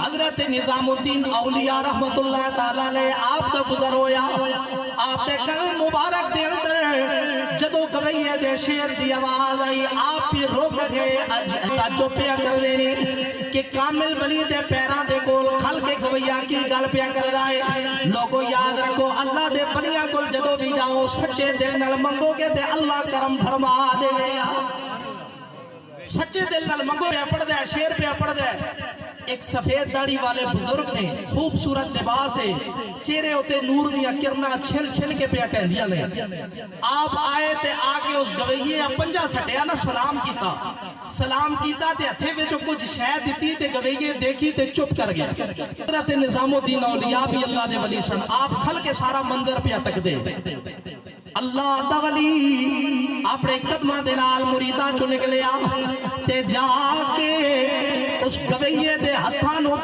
حضرت نظام الدین اولیاء رحمت اللہ تعالیٰ علیہ آپ دا گزر ہویا آپ دے کل مبارک دے اندر جدو گوئیے دے شیر دی آواز آئی آپ بھی روک گئے تاجو پیا کر دینے کہ کامل ولی دے پیران دے کول کھل کے گوئیہ کی گل پیا کر دائے لوگو یاد رکھو اللہ دے ولیاں کول جدو بھی جاؤ سچے دل نال منگو گے دے اللہ کرم فرما دے سچے دل نال منگو پیا پڑھ دے شیر پیا پڑھ دے ایک سفید داڑھی والے بزرگ نے خوبصورت لباس ہے چہرے ہوتے نور دیا کرنا چھل چھل کے پیا ٹہلیاں نے آپ آئے تے آکے اس گوئیے پنجا سٹیا نا سلام کیتا تے ہتھے وچ کچھ شے دتی تے گوئیے دیکھی تے چپ کر گیا حضرت نظام الدین اولیاء بھی اللہ دے ولی سن آپ کھل کے سارا منظر پیا تک دے اللہ دا ولی اپنے قدمہ دے نال مریداں چو نکلیا تے جا کے اس گوئیے دے ہتھاں نو